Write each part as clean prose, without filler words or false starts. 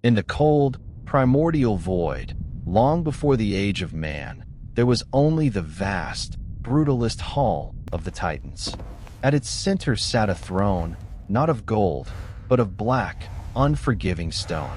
In the cold, primordial void, long before the age of man, there was only the vast, brutalist hall of the Titans. At its center sat a throne, not of gold, but of black, unforgiving stone.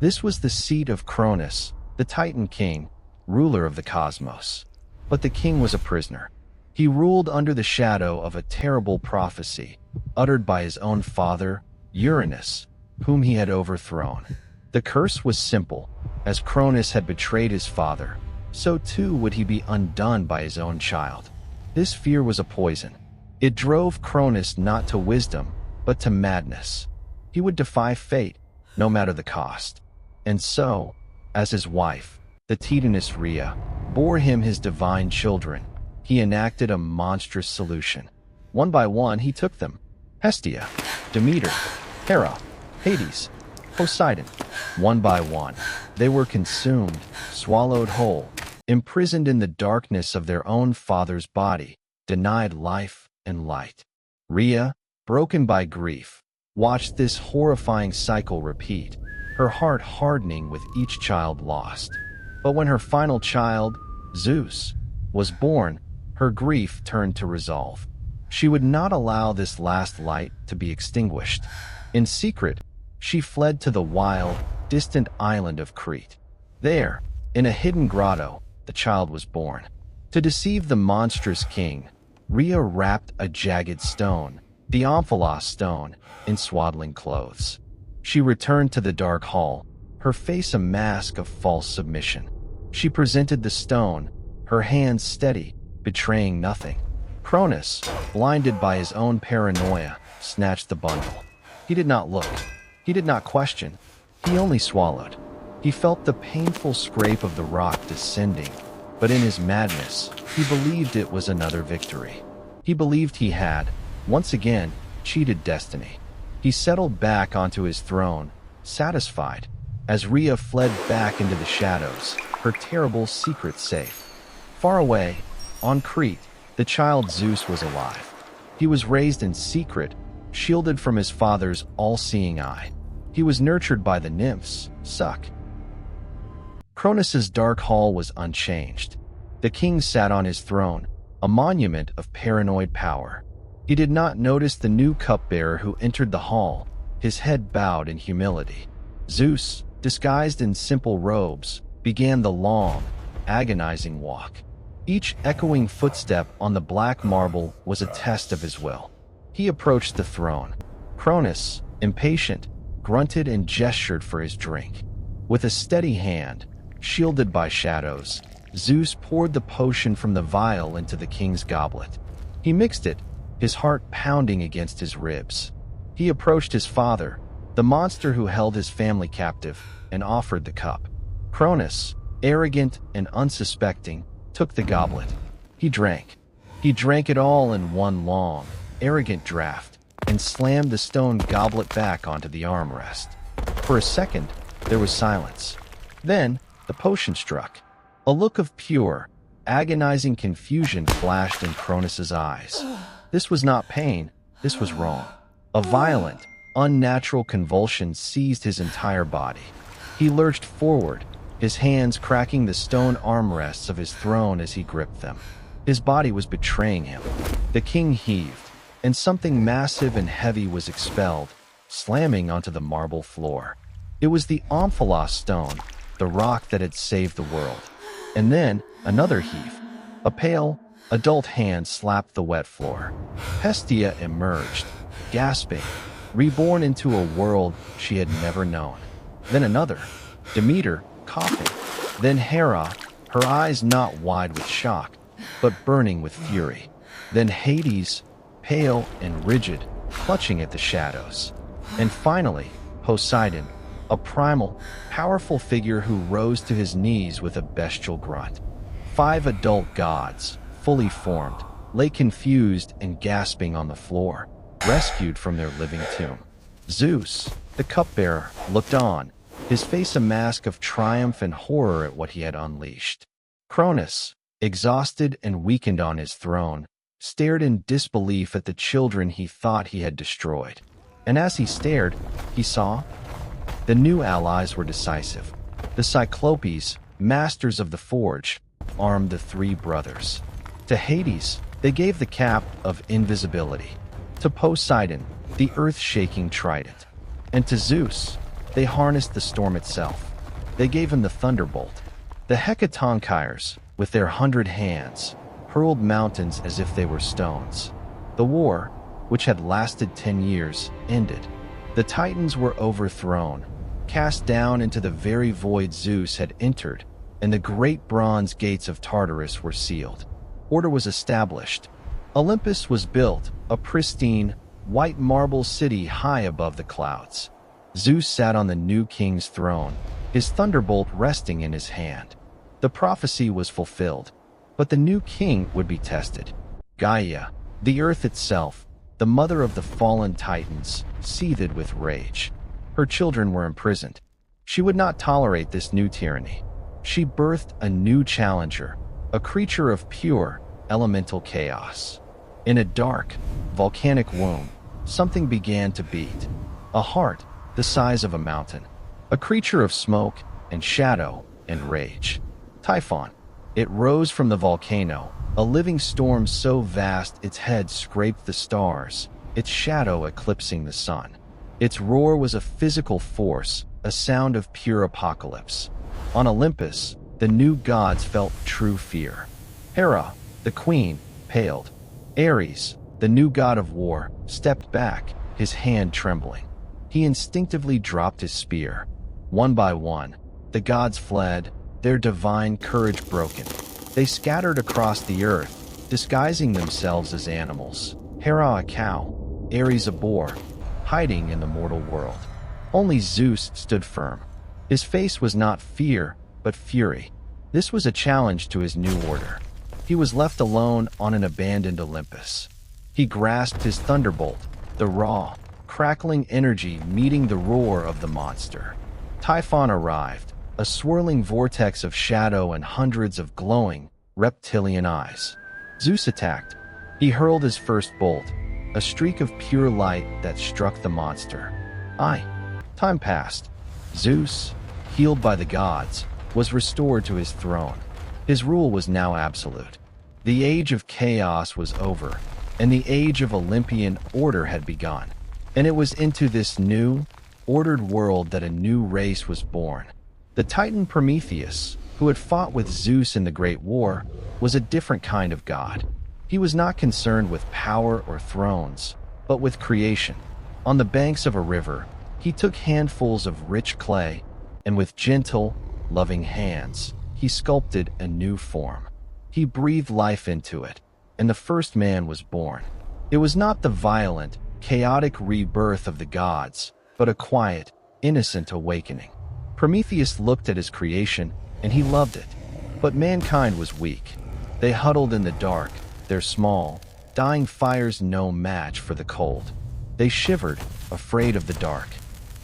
This was the seat of Cronus, the Titan king, ruler of the cosmos. But the king was a prisoner. He ruled under the shadow of a terrible prophecy, uttered by his own father, Uranus, whom he had overthrown. The curse was simple. As Cronus had betrayed his father, so too would he be undone by his own child. This fear was a poison. It drove Cronus not to wisdom, but to madness. He would defy fate, no matter the cost. And so, as his wife, the Titaness Rhea, bore him his divine children, he enacted a monstrous solution. One by one he took them: Hestia, Demeter, Hera, Hades, Poseidon. One by one, they were consumed, swallowed whole, imprisoned in the darkness of their own father's body, denied life and light. Rhea, broken by grief, watched this horrifying cycle repeat, her heart hardening with each child lost. But when her final child, Zeus, was born, her grief turned to resolve. She would not allow this last light to be extinguished. In secret, she fled to the wild, distant island of Crete. There, in a hidden grotto, the child was born. To deceive the monstrous king, Rhea wrapped a jagged stone, the Omphalos stone, in swaddling clothes. She returned to the dark hall, her face a mask of false submission. She presented the stone, her hands steady, betraying nothing. Cronus, blinded by his own paranoia, snatched the bundle. He did not look. He did not question. He only swallowed. He felt the painful scrape of the rock descending, but in his madness, he believed it was another victory. He believed he had, once again, cheated destiny. He settled back onto his throne, satisfied, as Rhea fled back into the shadows, her terrible secret safe. Far away, on Crete, the child Zeus was alive. He was raised in secret, shielded from his father's all-seeing eye. He was nurtured by the nymphs, Suck. Cronus's dark hall was unchanged. The king sat on his throne, a monument of paranoid power. He did not notice the new cupbearer who entered the hall, his head bowed in humility. Zeus, disguised in simple robes, began the long, agonizing walk. Each echoing footstep on the black marble was a test of his will. He approached the throne. Cronus, impatient, grunted and gestured for his drink. With a steady hand, shielded by shadows, Zeus poured the potion from the vial into the king's goblet. He mixed it, his heart pounding against his ribs. He approached his father, the monster who held his family captive, and offered the cup. Cronus, arrogant and unsuspecting, took the goblet. He drank. He drank it all in one long, arrogant draught, and slammed the stone goblet back onto the armrest. For a second, there was silence. Then, the potion struck. A look of pure, agonizing confusion flashed in Cronus's eyes. This was not pain, this was wrong. A violent, unnatural convulsion seized his entire body. He lurched forward, his hands cracking the stone armrests of his throne as he gripped them. His body was betraying him. The king heaved, and something massive and heavy was expelled, slamming onto the marble floor. It was the Omphalos stone, the rock that had saved the world. And then, another heave. A pale, adult hand slapped the wet floor. Hestia emerged, gasping, reborn into a world she had never known. Then another, Demeter, coughing. Then Hera, her eyes not wide with shock, but burning with fury. Then Hades, pale and rigid, clutching at the shadows. And finally, Poseidon, a primal, powerful figure who rose to his knees with a bestial grunt. 5 adult gods, fully formed, lay confused and gasping on the floor, rescued from their living tomb. Zeus, the cupbearer, looked on, his face a mask of triumph and horror at what he had unleashed. Cronus, exhausted and weakened on his throne, stared in disbelief at the children he thought he had destroyed. And as he stared, he saw The new allies were decisive. The Cyclopes, masters of the forge, armed the three brothers. To Hades, they gave the cap of invisibility. To Poseidon, the earth-shaking trident. And to Zeus, they harnessed the storm itself. They gave him the thunderbolt. The Hecatonchires, with their 100 hands, hurled mountains as if they were stones. The war, which had lasted 10 years, ended. The Titans were overthrown, cast down into the very void Zeus had entered, and the great bronze gates of Tartarus were sealed. Order was established. Olympus was built, a pristine, white marble city high above the clouds. Zeus sat on the new king's throne, his thunderbolt resting in his hand. The prophecy was fulfilled, but the new king would be tested. Gaia, the earth itself, the mother of the fallen Titans, seethed with rage. Her children were imprisoned. She would not tolerate this new tyranny. She birthed a new challenger, a creature of pure, elemental chaos. In a dark, volcanic womb, something began to beat. A heart the size of a mountain. A creature of smoke and shadow and rage. Typhon. It rose from the volcano, a living storm so vast its head scraped the stars, its shadow eclipsing the sun. Its roar was a physical force, a sound of pure apocalypse. On Olympus, the new gods felt true fear. Hera, the queen, paled. Ares, the new god of war, stepped back, his hand trembling. He instinctively dropped his spear. One by one, the gods fled, their divine courage broken. They scattered across the earth, disguising themselves as animals. Hera a cow, Ares a boar, hiding in the mortal world. Only Zeus stood firm. His face was not fear, but fury. This was a challenge to his new order. He was left alone on an abandoned Olympus. He grasped his thunderbolt, the raw, crackling energy meeting the roar of the monster. Typhon arrived, a swirling vortex of shadow and hundreds of glowing, reptilian eyes. Zeus attacked. He hurled his first bolt, a streak of pure light that struck the monster. Time passed. Zeus, healed by the gods, was restored to his throne. His rule was now absolute. The age of chaos was over, and the age of Olympian order had begun. And it was into this new, ordered world that a new race was born. The Titan Prometheus, who had fought with Zeus in the Great War, was a different kind of god. He was not concerned with power or thrones, but with creation. On the banks of a river, he took handfuls of rich clay, and with gentle, loving hands, he sculpted a new form. He breathed life into it, and the first man was born. It was not the violent, chaotic rebirth of the gods, but a quiet, innocent awakening. Prometheus looked at his creation, and he loved it. But mankind was weak. They huddled in the dark, their small, dying fires no match for the cold. They shivered, afraid of the dark.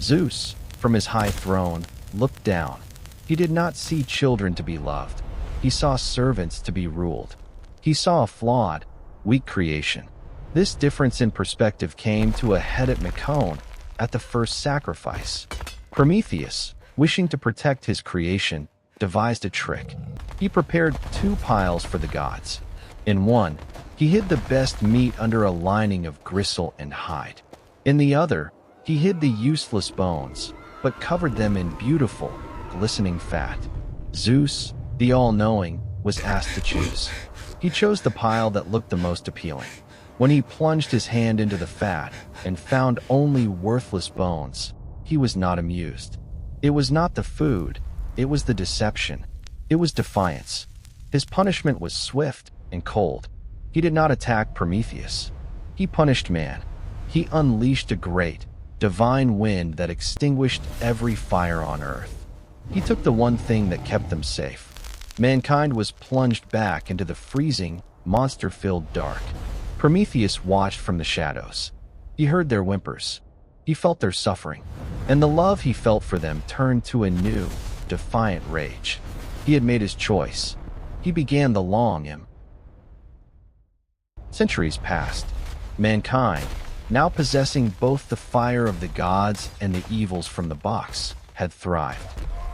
Zeus, from his high throne, looked down. He did not see children to be loved. He saw servants to be ruled. He saw a flawed, weak creation. This difference in perspective came to a head at Mycone, at the first sacrifice. Prometheus, wishing to protect his creation, devised a trick. He prepared 2 piles for the gods. In one, he hid the best meat under a lining of gristle and hide. In the other, he hid the useless bones, but covered them in beautiful, glistening fat. Zeus, the all-knowing, was asked to choose. He chose the pile that looked the most appealing. When he plunged his hand into the fat and found only worthless bones, he was not amused. It was not the food, it was the deception. It was defiance. His punishment was swift and cold. He did not attack Prometheus. He punished man. He unleashed a great, divine wind that extinguished every fire on earth. He took the one thing that kept them safe. Mankind was plunged back into the freezing, monster-filled dark. Prometheus watched from the shadows. He heard their whimpers. He felt their suffering. And the love he felt for them turned to a new, defiant rage. He had made his choice. He began the long Centuries passed. Mankind, now possessing both the fire of the gods and the evils from the box, had thrived.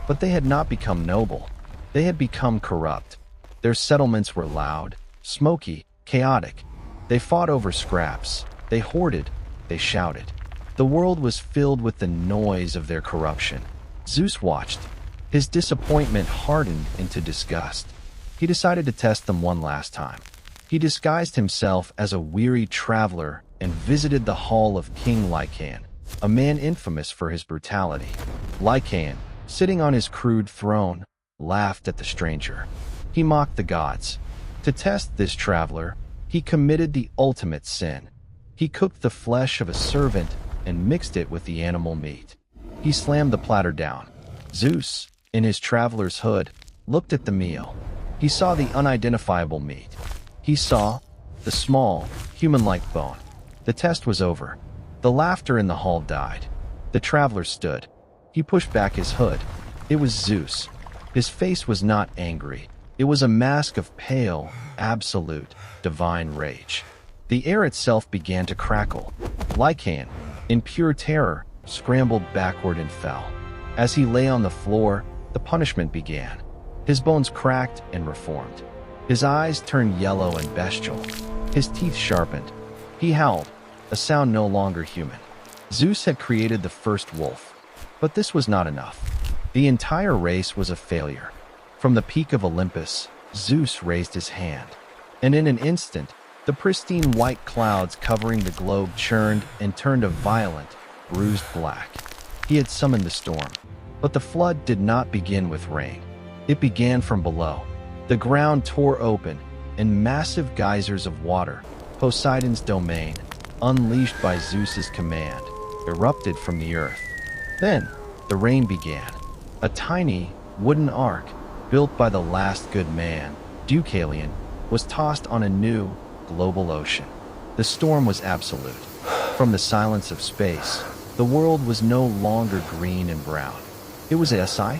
But they had not become noble. They had become corrupt. Their settlements were loud, smoky, chaotic. They fought over scraps. They hoarded. They shouted. The world was filled with the noise of their corruption. Zeus watched. His disappointment hardened into disgust. He decided to test them one last time. He disguised himself as a weary traveler and visited the hall of King Lycaon, a man infamous for his brutality. Lycaon, sitting on his crude throne, laughed at the stranger. He mocked the gods. To test this traveler, he committed the ultimate sin. He cooked the flesh of a servant and mixed it with the animal meat. He slammed the platter down. Zeus, in his traveler's hood, looked at the meal. He saw the unidentifiable meat. He saw the small, human-like bone. The test was over. The laughter in the hall died. The traveler stood. He pushed back his hood. It was Zeus. His face was not angry. It was a mask of pale, absolute, divine rage. The air itself began to crackle. Lycaon, in pure terror, scrambled backward and fell. As he lay on the floor, the punishment began. His bones cracked and reformed. His eyes turned yellow and bestial. His teeth sharpened. He howled, a sound no longer human. Zeus had created the first wolf. But this was not enough. The entire race was a failure. From the peak of Olympus, Zeus raised his hand. And in an instant, the pristine white clouds covering the globe churned and turned a violent, bruised black. He had summoned the storm. But the flood did not begin with rain. It began from below. The ground tore open, and massive geysers of water, Poseidon's domain, unleashed by Zeus's command, erupted from the earth. Then, the rain began. A tiny, wooden ark, built by the last good man, Deucalion, was tossed on a new, global ocean. The storm was absolute. From the silence of space, the world was no longer green and brown. It was SI.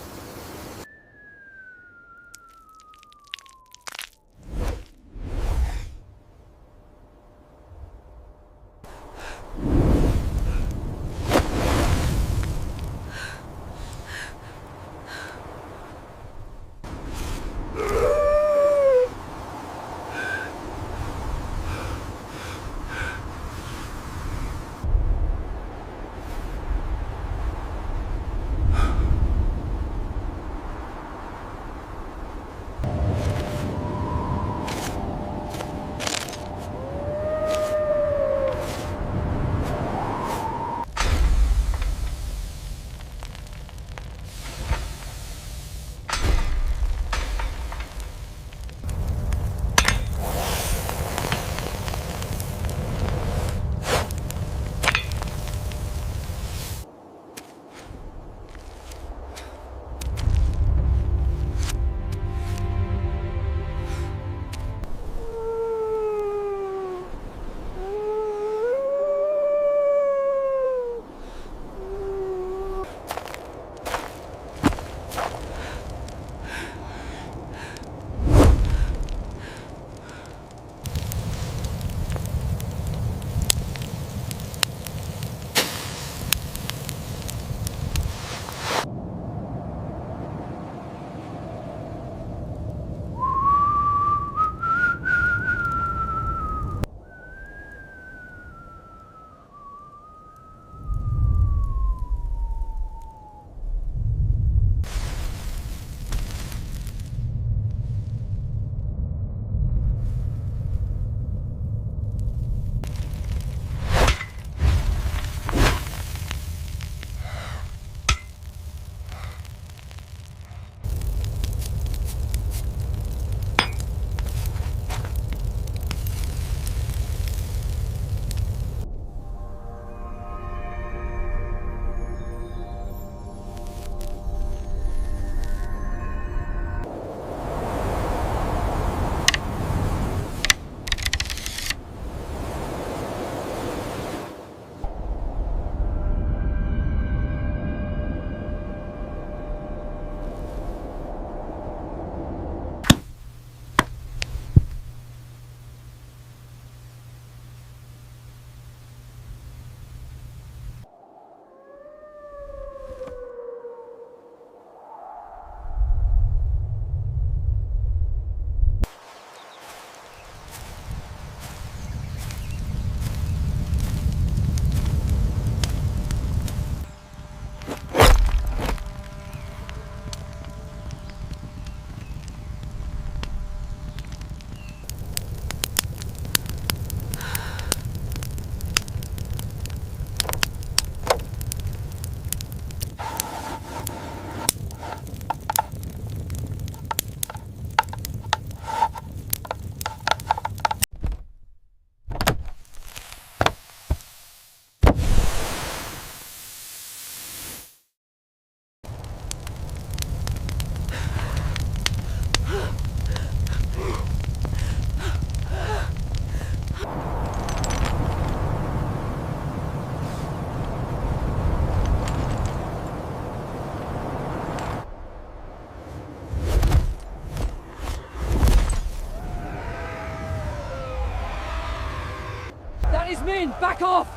men, back off!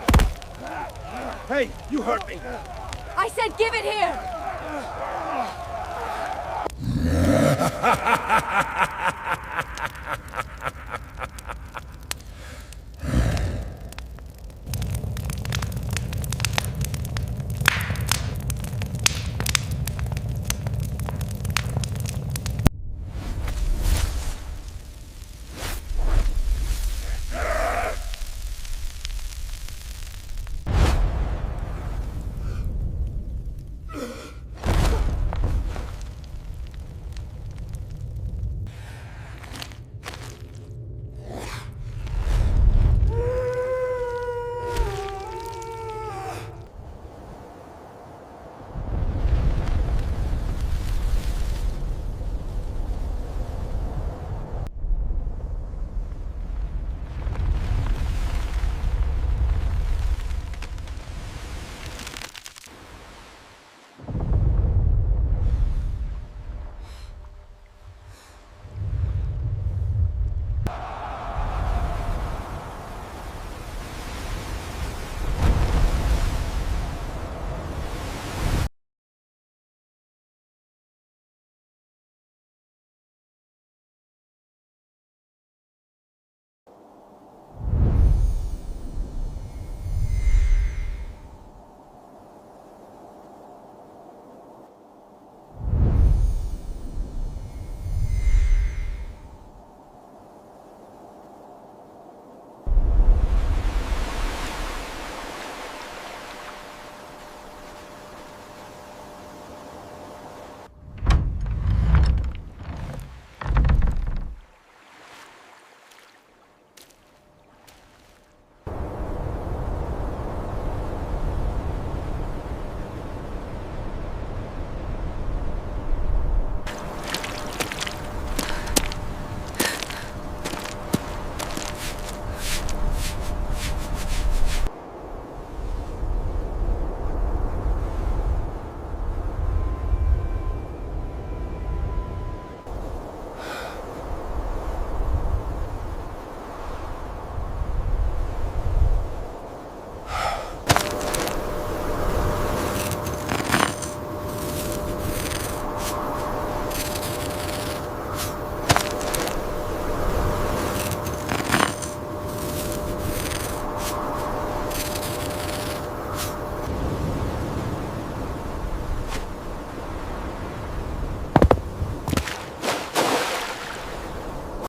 Hey, you hurt me! I said give it here!